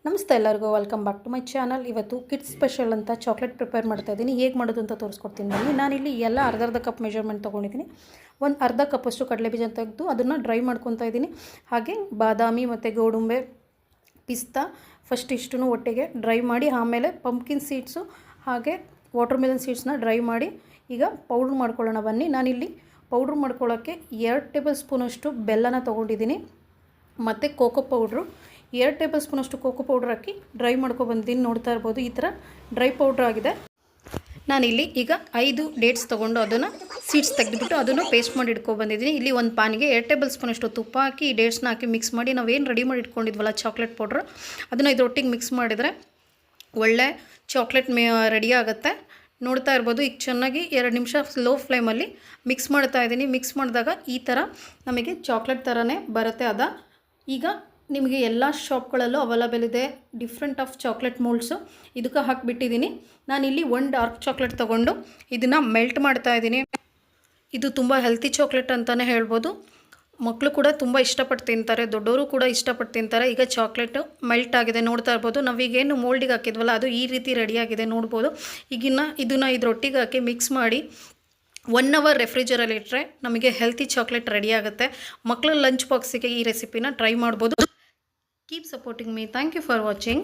ನಮಸ್ತೆ ಎಲ್ಲರಿಗೂ welcome back to my channel. ಇವತ್ತು ಕಿಡ್ಸ್ ಸ್ಪೆಷಲ್ ಅಂತ ಚಾಕ್ಲೇಟ್ ಪ್ರಿಪೇರ್ ಮಾಡ್ತಾ ಇದ್ದೀನಿ. ಹೇಗೆ ಮಾಡೋದು ಅಂತ ತೋರಿಸ್ಕೊಡ್ತೀನಿ ಬನ್ನಿ. ನಾನಿಲ್ಲಿ ಎಲ್ಲ ಅರ್ಧ ಕಪ್ ಮೆಜರ್ಮೆಂಟ್ ತೊಗೊಂಡಿದ್ದೀನಿ. ಒಂದು ಅರ್ಧ ಕಪ್ಪಷ್ಟು ಕಡಲೆಬೀಜ ತೆಗೆದು ಅದನ್ನು ಡ್ರೈ ಮಾಡ್ಕೊತಾ ಇದ್ದೀನಿ. ಹಾಗೆ ಬಾದಾಮಿ ಮತ್ತು ಗೋಡಂಬಿ, ಪಿಸ್ತಾ ಫಸ್ಟ್ ಇಷ್ಟನ್ನು ಒಟ್ಟಿಗೆ ಡ್ರೈ ಮಾಡಿ, ಆಮೇಲೆ ಪಂಪ್ಕಿನ್ ಸೀಡ್ಸು ಹಾಗೆ ವಾಟರ್ ಮೆಲನ್ ಸೀಡ್ಸ್ನ ಡ್ರೈ ಮಾಡಿ ಈಗ ಪೌಡ್ರ್ ಮಾಡ್ಕೊಳ್ಳೋಣ ಬನ್ನಿ. ನಾನಿಲ್ಲಿ ಪೌಡ್ರ್ ಮಾಡ್ಕೊಳ್ಳೋಕ್ಕೆ 2 ಟೇಬಲ್ ಸ್ಪೂನಷ್ಟು ಬೆಲ್ಲನ ತೊಗೊಂಡಿದ್ದೀನಿ ಮತ್ತು ಕೋಕೋ ಪೌಡ್ರು 2 ಟೇಬಲ್ ಸ್ಪೂನಷ್ಟು ಕೋಕೋ ಪೌಡ್ರ್ ಹಾಕಿ ಡ್ರೈ ಮಾಡ್ಕೊಬಂದಿದ್ದೀನಿ. ನೋಡ್ತಾ ಇರ್ಬೋದು, ಈ ಥರ ಡ್ರೈ ಪೌಡ್ರ್ ಆಗಿದೆ. ನಾನಿಲ್ಲಿ ಈಗ 5 ಡೇಟ್ಸ್ ತೊಗೊಂಡು ಅದನ್ನು ಸೀಡ್ಸ್ ತೆಗೆದುಬಿಟ್ಟು ಅದನ್ನು ಪೇಸ್ಟ್ ಮಾಡಿ ಇಟ್ಕೊಬಂದಿದ್ದೀನಿ. ಇಲ್ಲಿ ಒಂದು ಪಾನಿಗೆ 2 ಟೇಬಲ್ ಸ್ಪೂನಷ್ಟು ತುಪ್ಪ ಹಾಕಿ ಈ ಡೇಟ್ಸ್ನ ಹಾಕಿ ಮಿಕ್ಸ್ ಮಾಡಿ ನಾವೇನು ರೆಡಿ ಮಾಡಿ ಇಟ್ಕೊಂಡಿದ್ವಲ್ಲ ಚಾಕ್ಲೇಟ್ ಪೌಡ್ರ್, ಅದನ್ನು ಇದರೊಟ್ಟಿಗೆ ಮಿಕ್ಸ್ ಮಾಡಿದರೆ ಒಳ್ಳೆ ಚಾಕ್ಲೇಟ್ ರೆಡಿ ಆಗುತ್ತೆ. ನೋಡ್ತಾ ಇರ್ಬೋದು, ಈಗ ಚೆನ್ನಾಗಿ 2 ನಿಮಿಷ ಲೋ ಫ್ಲೇಮಲ್ಲಿ ಮಿಕ್ಸ್ ಮಾಡ್ತಾ ಇದ್ದೀನಿ. ಮಿಕ್ಸ್ ಮಾಡಿದಾಗ ಈ ಥರ ನಮಗೆ ಚಾಕ್ಲೇಟ್ ಥರನೇ ಬರುತ್ತೆ. ಈಗ ನಿಮಗೆ ಎಲ್ಲ ಶಾಪ್ಗಳಲ್ಲೂ ಅವೈಲೇಬಲ್ ಇದೆ ಡಿಫ್ರೆಂಟ್ ಆಫ್ ಚಾಕ್ಲೇಟ್ ಮೋಲ್ಡ್ಸು. ಇದಕ್ಕೆ ಹಾಕಿಬಿಟ್ಟಿದ್ದೀನಿ. ನಾನಿಲ್ಲಿ 1 ಡಾರ್ಕ್ ಚಾಕ್ಲೇಟ್ ತೊಗೊಂಡು ಇದನ್ನು ಮೆಲ್ಟ್ ಮಾಡ್ತಾ ಇದ್ದೀನಿ. ಇದು ತುಂಬ ಹೆಲ್ತಿ ಚಾಕ್ಲೇಟ್ ಅಂತಲೇ ಹೇಳ್ಬೋದು. ಮಕ್ಕಳು ಕೂಡ ತುಂಬ ಇಷ್ಟಪಟ್ಟು ತಿಂತಾರೆ, ದೊಡ್ಡವರು ಕೂಡ ಇಷ್ಟಪಟ್ಟು ತಿಂತಾರೆ. ಈಗ ಚಾಕ್ಲೇಟು ಮೆಲ್ಟ್ ಆಗಿದೆ, ನೋಡ್ತಾ ಇರ್ಬೋದು. ನಾವೀಗೇನು ಮೋಲ್ಡಿಗೆ ಹಾಕಿದ್ವಲ್ಲ ಅದು ಈ ರೀತಿ ರೆಡಿಯಾಗಿದೆ ನೋಡ್ಬೋದು. ಇದನ್ನು ಇದರೊಟ್ಟಿಗೆ ಹಾಕಿ ಮಿಕ್ಸ್ ಮಾಡಿ 1 ಅವರ್ ರೆಫ್ರಿಜರಲ್ಲಿ ಇಟ್ಟರೆ ನಮಗೆ ಹೆಲ್ತಿ ಚಾಕ್ಲೇಟ್ ರೆಡಿ ಆಗುತ್ತೆ. ಮಕ್ಕಳ ಲಂಚ್ ಬಾಕ್ಸಿಗೆ ಈ ರೆಸಿಪಿನ ಟ್ರೈ ಮಾಡ್ಬೋದು. Keep supporting me. Thank you for watching.